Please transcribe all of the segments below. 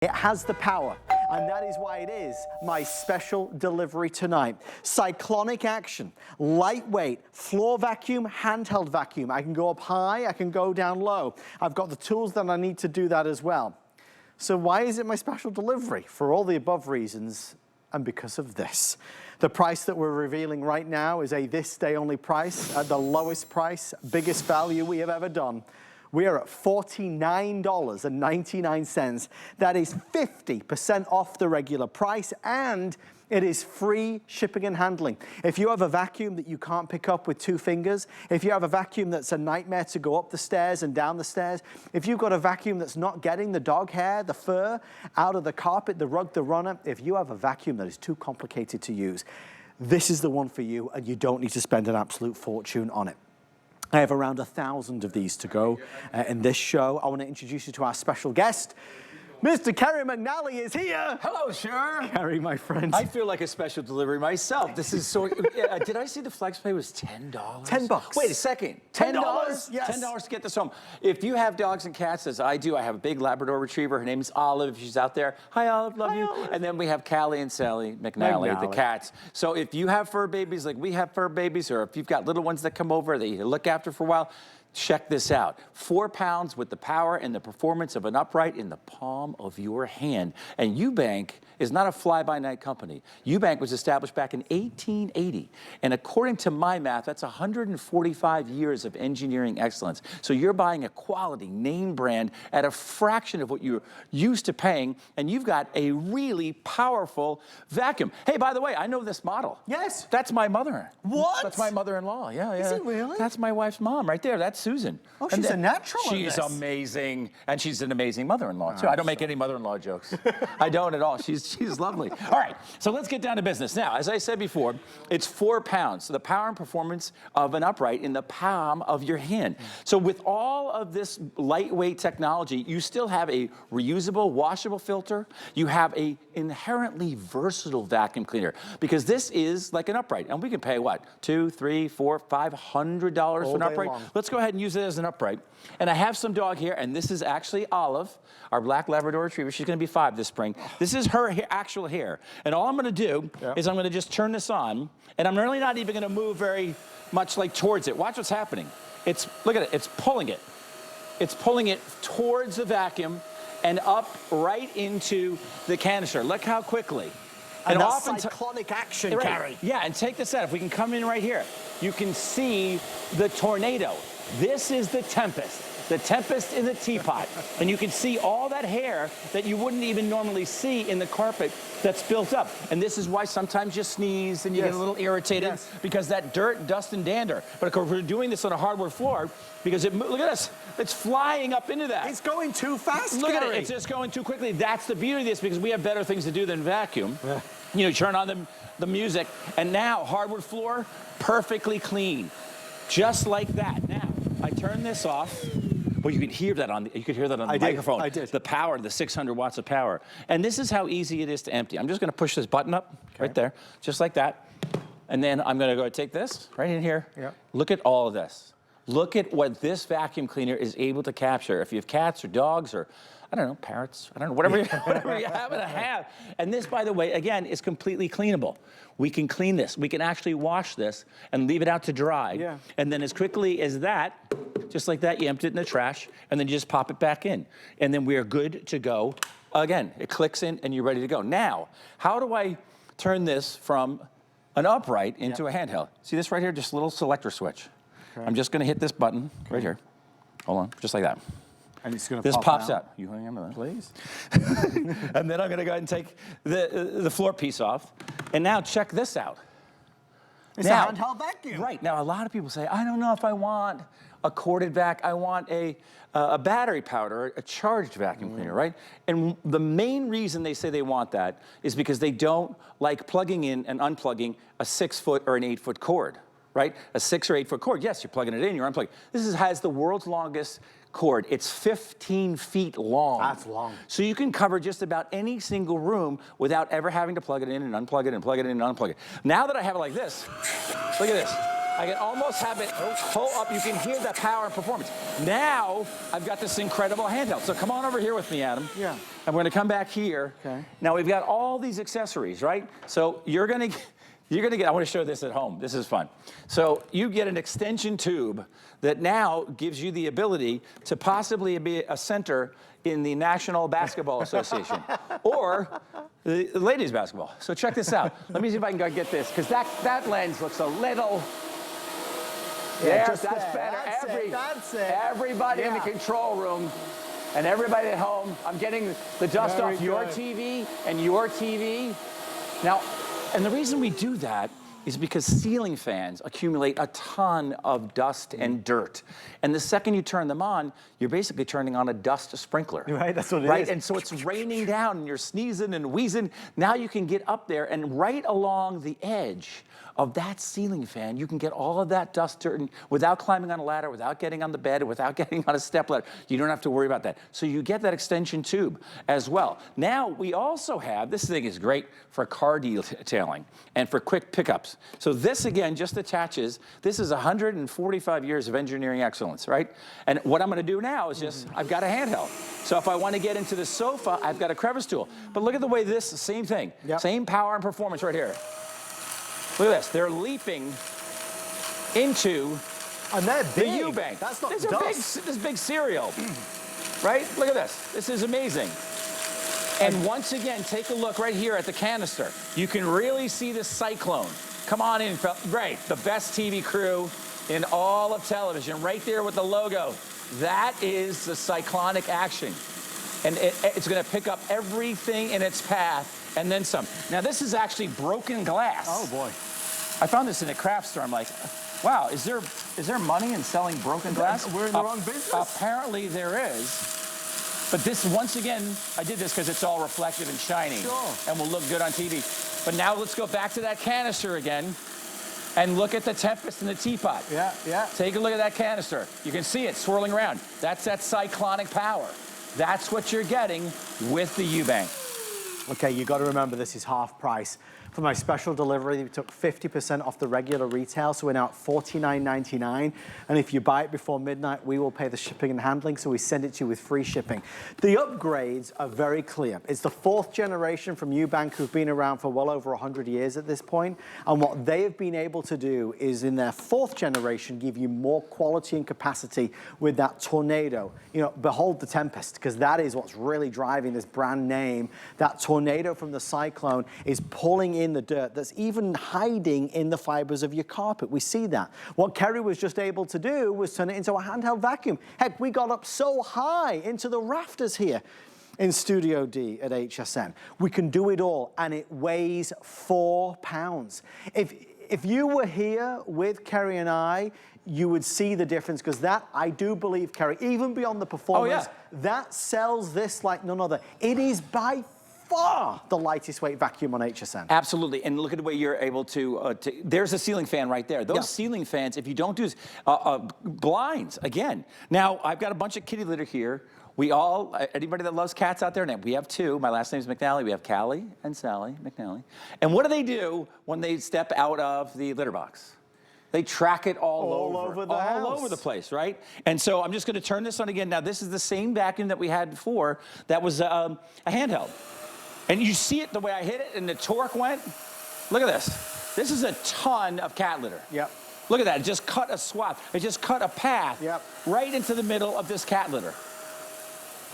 It has the power, and that is why it is my special delivery tonight. Cyclonic action, lightweight, floor vacuum, handheld vacuum. I can go up high, I can go down low. I've got the tools that I need to do that as well. So why is it my special delivery? For all the above reasons, and because of this. The price that we're revealing right now is a this day only price at the lowest price, biggest value we have ever done. We are at $49.99. That is 50% off the regular price, and it is free shipping and handling. If you have a vacuum that you can't pick up with 2 fingers, if you have a vacuum that's a nightmare to go up the stairs and down the stairs, if you've got a vacuum that's not getting the dog hair, the fur out of the carpet, the rug, the runner, if you have a vacuum that is too complicated to use, this is the one for you, and you don't need to spend an absolute fortune on it. I have around 1,000 of these to go in this show. I want to introduce you to our special guest. Mr. Kerry McNally is here. Hello, sir. Kerry, my friend. I feel like a special delivery myself. This is so... did I see the flex pay was $10? $10. Wait a second. $10? Yes. $10 to get this home. If you have dogs and cats, as I do, I have a big Labrador Retriever. Her name is Olive. She's out there. Hi, Olive. Love you. Olive. And then we have Callie and Sally McNally, the cats. So if you have fur babies like we have fur babies, or if you've got little ones that come over that you look after for a while, check this out. 4 pounds with the power and the performance of an upright in the palm of your hand. And Ewbank is not a fly-by-night company. Ewbank was established back in 1880. And according to my math, that's 145 years of engineering excellence. So you're buying a quality name brand at a fraction of what you're used to paying, and you've got a really powerful vacuum. Hey, by the way, I know this model. Yes. That's my mother. What? That's my mother-in-law. Yeah, yeah. Is it really? That's my wife's mom right there. That's Susan. Oh, she's a natural at She's this. amazing, and she's an amazing mother-in-law too. I don't make any mother-in-law jokes. I don't at all. She's lovely. All right, so let's get down to business. Now, as I said before, it's 4 pounds. So the power and performance of an upright in the palm of your hand. So with all of this lightweight technology, you still have a reusable, washable filter. You have a inherently versatile vacuum cleaner, because this is like an upright, and we can pay what, $200, $300, $400, $500 for an upright. Long. Let's go ahead and use it as an upright. And I have some dog here, and this is actually Olive, our black Labrador Retriever. She's going to be 5 this spring. This is her actual hair. And all I'm going to do is I'm going to just turn this on, and I'm really not even going to move very much like towards it. Watch what's happening. Look at it. It's pulling it. It's pulling it towards the vacuum and up right into the canister. Look how quickly. And that's cyclonic action, right. Kerry. Yeah, and take this out. If we can come in right here, you can see the tornado. This is the Tempest in the teapot. And you can see all that hair that you wouldn't even normally see in the carpet that's built up. And this is why sometimes you sneeze and you get a little irritated because that dirt, dust, and dander. But of course, we're doing this on a hardwood floor because look at this. It's flying up into that. It's going too fast, Look Kerry. at it. It's just going too quickly. That's the beauty of this, because we have better things to do than vacuum. Yeah. You know, turn on the music, and now hardwood floor, perfectly clean. Just like that. Now, I turn this off. Well, you could hear that on the microphone. I did. The power, the 600 watts of power. And this is how easy it is to empty. I'm just going to push this button up right there, just like that. And then I'm going to go take this right in here. Yeah. Look at all of this. Look at what this vacuum cleaner is able to capture. If you have cats or dogs or, I don't know, parrots, I don't know, whatever you happen to have. And this, by the way, again, is completely cleanable. We can clean this. We can actually wash this and leave it out to dry. Yeah. And then as quickly as that, just like that, you empty it in the trash, and then you just pop it back in. And then we are good to go. Again, it clicks in, and you're ready to go. Now, how do I turn this from an upright into a handheld? See this right here? Just a little selector switch. Okay. I'm just going to hit this button right here. Hold on, just like that. And it's going to this pop pops out. out. You hang on to that, please. And then I'm going to go ahead and take the floor piece off. And now check this out. It's a handheld vacuum. Right. Now, a lot of people say, I don't know if I want a corded vac. I want a battery-powered or a charged vacuum cleaner, right? And the main reason they say they want that is because they don't like plugging in and unplugging a 6-foot or an 8-foot cord, right? A 6 or 8-foot cord. Yes, you're plugging it in, you're unplugging. This has the world's longest cord. It's 15 feet long. That's long. So you can cover just about any single room without ever having to plug it in and unplug it and plug it in and unplug it. Now that I have it like this, look at this. I can almost have it pull up. You can hear the power and performance. Now, I've got this incredible handheld. So come on over here with me, Adam. Yeah. And we're gonna come back here. Okay. Now, we've got all these accessories, right? So you're gonna get, I wanna show this at home. This is fun. So you get an extension tube that now gives you the ability to possibly be a center in the National Basketball Association or the ladies basketball. So check this out. Let me see if I can get this, because that lens looks a little, Yeah, that's better. That's it. Everybody in the control room and everybody at home, I'm getting the dust Very off your good. TV and your TV. Now, and the reason we do that is because ceiling fans accumulate a ton of dust and dirt. And the second you turn them on, you're basically turning on a dust sprinkler. Right, that's what it right? is. And so it's raining down and you're sneezing and wheezing. Now you can get up there and right along the edge of that ceiling fan, you can get all of that dust, dirt, and without climbing on a ladder, without getting on the bed, without getting on a step ladder. You don't have to worry about that. So you get that extension tube as well. Now we also have, this thing is great for car detailing and for quick pickups. So this again just attaches, this is 145 years of engineering excellence, right? And what I'm gonna do now is just, I've got a handheld. So if I wanna get into the sofa, I've got a crevice tool. But look at the way this, same thing, same power and performance right here. Look at this, they're leaping into And they're the big. Ewbank. That's not These dust. are big, this big cereal, right? Look at this, this is amazing. And once again, take a look right here at the canister. You can really see the Cyclone. Come on in, great, the best TV crew in all of television, right there with the logo. That is the Cyclonic action. And it's gonna pick up everything in its path and then some. Now this is actually broken glass. Oh boy. I found this in a craft store. I'm like, wow, is there money in selling broken glass? We're in the wrong business. Apparently there is. But this, once again, I did this because it's all reflective and shiny. Sure. And will look good on TV. But now let's go back to that canister again and look at the Tempest in the teapot. Yeah, yeah. Take a look at that canister. You can see it swirling around. That's that cyclonic power. That's what you're getting with the Ewbank. Okay, you got to remember this is half price. For my special delivery, we took 50% off the regular retail, so we're now at $49.99. And if you buy it before midnight, we will pay the shipping and handling, so we send it to you with free shipping. The upgrades are very clear. It's the 4th generation from Ewbank, who've been around for well over 100 years at this point. And what they have been able to do is, in their 4th generation, give you more quality and capacity with that tornado. You know, behold the Tempest, because that is what's really driving this brand name. That tornado from the Cyclone is pulling in the dirt that's even hiding in the fibers of your carpet. We see that. What Kerry was just able to do was turn it into a handheld vacuum. Heck, we got up so high into the rafters here in Studio D at HSN. We can do it all, and it weighs 4 pounds. If you were here with Kerry and I, you would see the difference, because that, I do believe, Kerry, even beyond the performance, that sells this like none other. It is by far the lightest weight vacuum on HSN. Absolutely, and look at the way you're able to, there's a ceiling fan right there. Those ceiling fans, if you don't do blinds, again. Now, I've got a bunch of kitty litter here. We all, anybody that loves cats out there, now we have 2. My last name's McNally. We have Callie and Sally McNally. And what do they do when they step out of the litter box? They track it all over the house. All over the place, right? And so I'm just gonna turn this on again. Now, this is the same vacuum that we had before. That was a handheld. And you see it the way I hit it and the torque went. Look at this. This is a ton of cat litter. Yep. Look at that, it just cut a swath. It just cut a path right into the middle of this cat litter.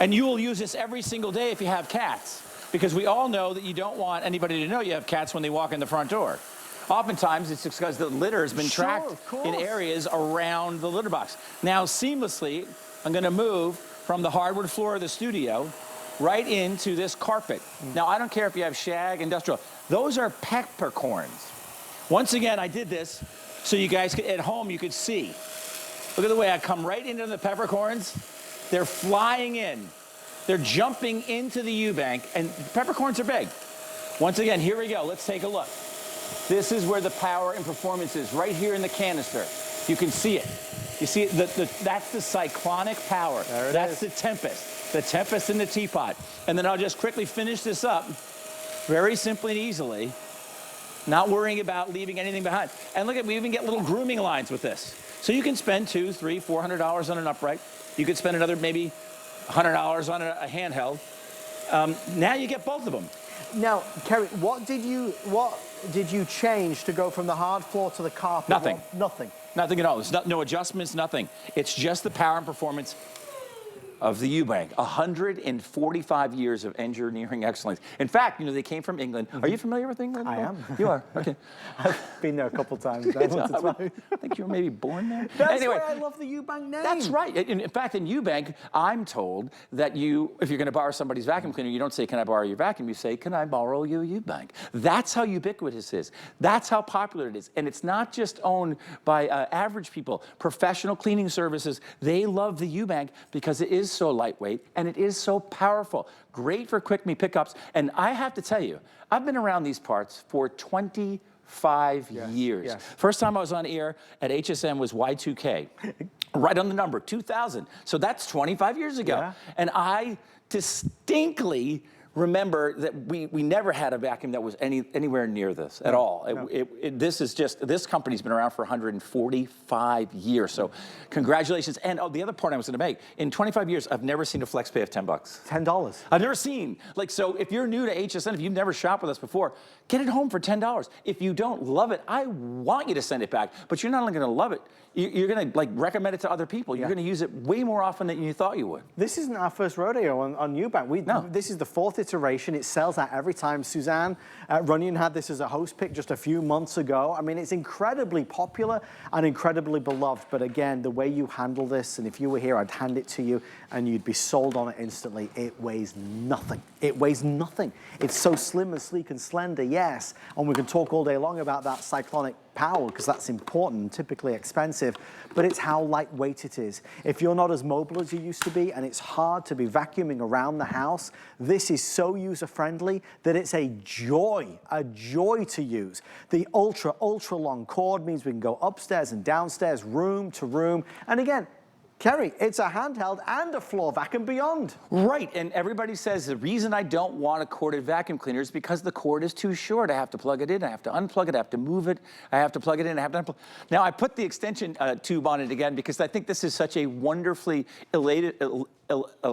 And you will use this every single day if you have cats, because we all know that you don't want anybody to know you have cats when they walk in the front door. Oftentimes, it's just because the litter has been tracked in areas around the litter box. Now, seamlessly, I'm gonna move from the hardwood floor of the studio right into this carpet. Now, I don't care if you have shag, industrial. Those are peppercorns. Once again, I did this so you guys could, at home, you could see. Look at the way I come right into the peppercorns. They're flying in. They're jumping into the Ewbank, and peppercorns are big. Once again, here we go. Let's take a look. This is where the power and performance is, right here in the canister. You can see it. You see it, that's the cyclonic power. That's the Tempest. The Tempest in the teapot. And then I'll just quickly finish this up very simply and easily. Not worrying about leaving anything behind. And look at, we even get little grooming lines with this. So you can spend $200, $300, $400 on an upright. You could spend another maybe $100 on a handheld. Now you get both of them. Now, Kerry, what did you change to go from the hard floor to the carpet? Nothing. Nothing. Nothing at all. There's no adjustments, nothing. It's just the power and performance of the Ewbank. 145 years of engineering excellence. In fact, you know, they came from England. Are you familiar with England? I am. You are? Okay. I've been there a couple times. I think you were maybe born there. That's anyway, why I love the Ewbank name. That's right. In fact, in Ewbank, I'm told that if you're going to borrow somebody's vacuum cleaner, you don't say, can I borrow your vacuum? You say, can I borrow your Ewbank? That's how ubiquitous it is. That's how popular it is. And it's not just owned by average people. Professional cleaning services, they love the Ewbank because it is so lightweight and it is so powerful. Great for quick me pickups. And I have to tell you, I've been around these parts for 25 years. Yes. First time I was on air at HSM was Y2K, right on the number, 2000. So that's 25 years ago. Yeah. And I distinctly remember that we never had a vacuum that was anywhere near this at all. No. This company's been around for 145 years. So congratulations. And the other point I was gonna make, in 25 years, I've never seen a flex pay of $10. $10. I've never seen, so if you're new to HSN, if you've never shopped with us before, get it home for $10. If you don't love it, I want you to send it back, but you're not only gonna love it, you're gonna recommend it to other people. You're gonna use it way more often than you thought you would. This isn't our first rodeo on Ewbank. This is the 4th iteration. It sells out every time. Suzanne Runyon had this as a host pick just a few months ago. I mean, it's incredibly popular and incredibly beloved. But again, the way you handle this, and if you were here, I'd hand it to you and you'd be sold on it instantly. It weighs nothing. It weighs nothing. It's so slim and sleek and slender, yes. And we can talk all day long about that cyclonic power because that's important and typically expensive, but it's how lightweight it is. If you're not as mobile as you used to be and it's hard to be vacuuming around the house, this is so user-friendly that it's a joy to use. The ultra long cord means we can go upstairs and downstairs, room to room, and again, Kerry, it's a handheld and a floor vac and beyond. Right, and everybody says the reason I don't want a corded vacuum cleaner is because the cord is too short. I have to plug it in, I have to unplug it, I have to move it, I have to plug it in, I have to unplug. Now I put the extension tube on it again because I think this is such a wonderfully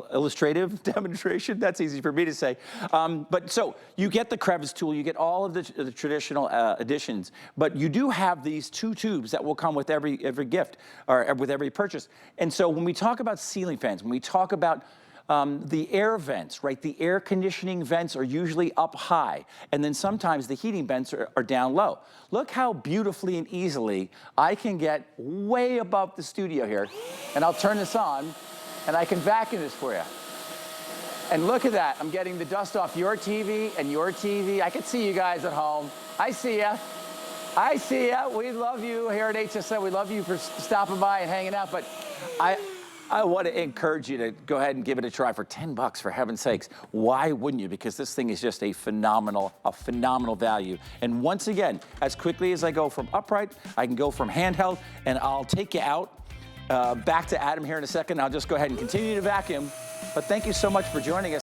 illustrative demonstration. That's easy for me to say. But so you get the Crevice tool, you get all of the traditional additions, but you do have these 2 tubes that will come with every gift or with every purchase. And so when we talk about ceiling fans, when we talk about the air vents, right? The air conditioning vents are usually up high, and then sometimes the heating vents are down low. Look how beautifully and easily I can get way above the studio here, and I'll turn this on, and I can vacuum this for you. And look at that, I'm getting the dust off your TV and your TV. I can see you guys at home. I see ya. I see ya. We love you here at HSN. We love you for stopping by and hanging out, but I want to encourage you to go ahead and give it a try for $10, for heaven's sakes. Why wouldn't you? Because this thing is just a phenomenal value. And once again, as quickly as I go from upright, I can go from handheld, and I'll take you out. Back to Adam here in a second. I'll just go ahead and continue to vacuum. But thank you so much for joining us.